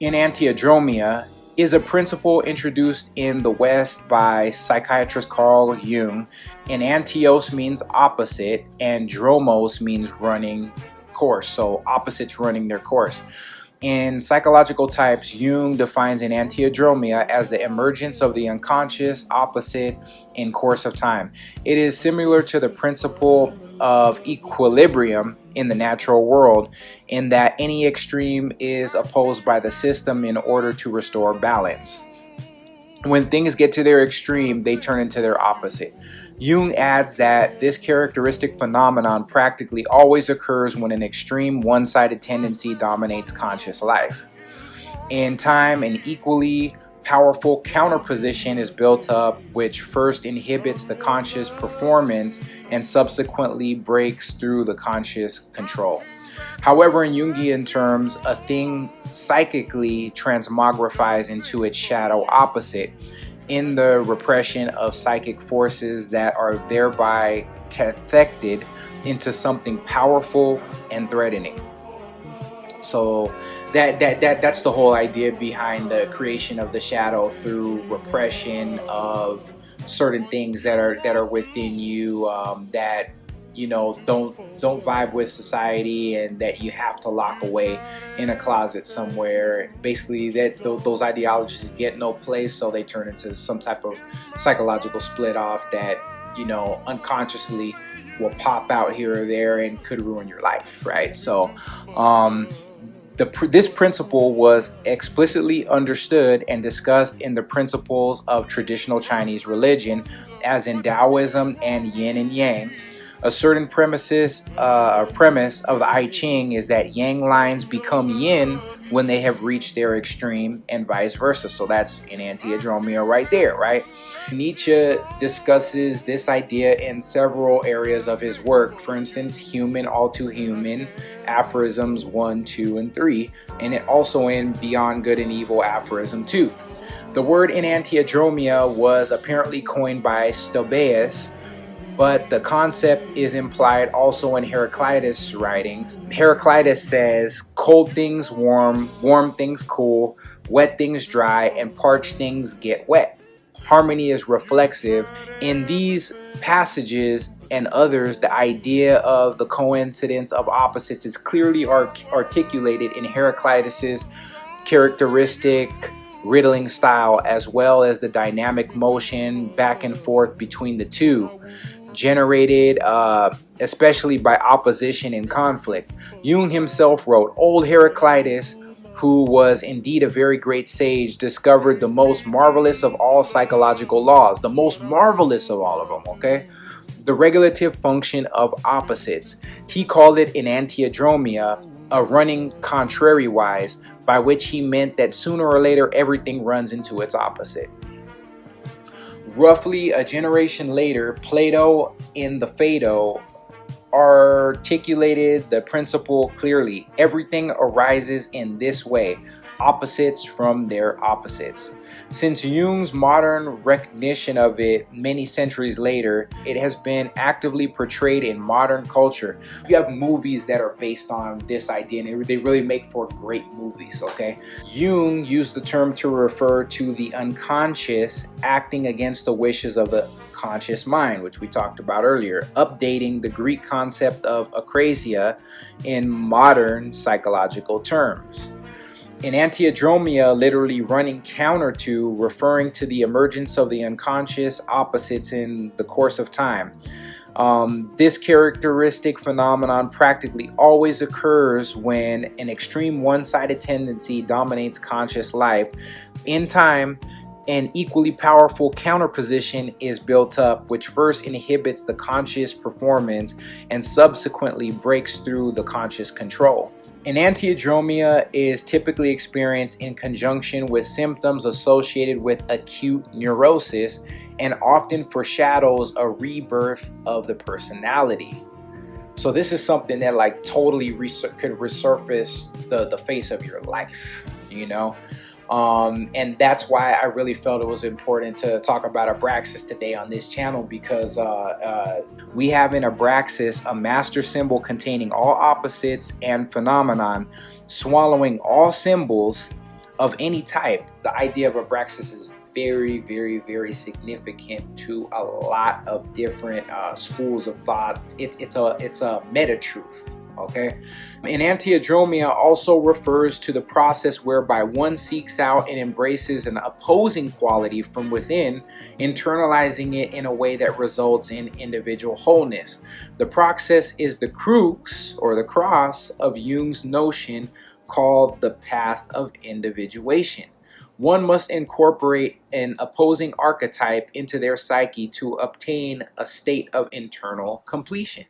Enanteodromia is a principle introduced in the West by psychiatrist Carl Jung. Enantios means opposite, and dromos means running course, so opposites running their course. In psychological types, Jung defines enanteodromia as the emergence of the unconscious opposite in course of time. It is similar to the principle of equilibrium in the natural world, in that any extreme is opposed by the system in order to restore balance. When things get to their extreme, they turn into their opposite. Jung adds that this characteristic phenomenon practically always occurs when an extreme one-sided tendency dominates conscious life. In time, an equally powerful counterposition is built up, which first inhibits the conscious performance and subsequently breaks through the conscious control. However, in Jungian terms, a thing psychically transmogrifies into its shadow opposite in the repression of psychic forces that are thereby cathected into something powerful and threatening. So that's the whole idea behind the creation of the shadow, through repression of certain things that are within you, that don't vibe with society, and that you have to lock away in a closet somewhere. Basically, that those ideologies get no place, so they turn into some type of psychological split off that unconsciously will pop out here or there and could ruin your life, right? So this principle was explicitly understood and discussed in the principles of traditional Chinese religion, as in Taoism and Yin and Yang. A certain premise of the I Ching is that Yang lines become Yin when they have reached their extreme, and vice versa. So that's enanteodromia right there, right? Nietzsche discusses this idea in several areas of his work. For instance, Human, All Too Human, Aphorisms 1, 2, and 3, and also in Beyond Good and Evil, Aphorism 2. The word enanteodromia was apparently coined by Stobaeus, but the concept is implied also in Heraclitus' writings. Heraclitus says, cold things warm, warm things cool, wet things dry, and parched things get wet. Harmony is reflexive. In these passages and others, the idea of the coincidence of opposites is clearly articulated in Heraclitus' characteristic riddling style, as well as the dynamic motion back and forth between the two, generated especially by opposition and conflict. Jung himself wrote, "Old Heraclitus, who was indeed a very great sage, discovered the most marvelous of all psychological laws," the most marvelous of all of them, okay? The regulative function of opposites. He called it enanteodromia, a running contrariwise, by which he meant that sooner or later everything runs into its opposite. Roughly a generation later, Plato in the Phaedo articulated the principle clearly. Everything arises in this way, opposites from their opposites. Since Jung's modern recognition of it many centuries later, it has been actively portrayed in modern culture. You have movies that are based on this idea, and they really make for great movies, okay? Jung used the term to refer to the unconscious acting against the wishes of the conscious mind, which we talked about earlier, updating the Greek concept of akrasia in modern psychological terms. Enanteodromia, literally running counter to, referring to the emergence of the unconscious opposites in the course of time. This characteristic phenomenon practically always occurs when an extreme one-sided tendency dominates conscious life. In time, an equally powerful counterposition is built up, which first inhibits the conscious performance and subsequently breaks through the conscious control. Enanteodromia is typically experienced in conjunction with symptoms associated with acute neurosis, and often foreshadows a rebirth of the personality. So this is something that totally could resurface the face of your life, and that's why I really felt it was important to talk about Abraxas today on this channel, because we have in Abraxas a master symbol containing all opposites and phenomenon, swallowing all symbols of any type, the idea of abraxas is very, very, very significant to a lot of different schools of thought. It's a meta truth. Okay, Enanteodromia also refers to the process whereby one seeks out and embraces an opposing quality from within, internalizing it in a way that results in individual wholeness. The process is the crux or the cross of Jung's notion called the path of individuation. One must incorporate an opposing archetype into their psyche to obtain a state of internal completion.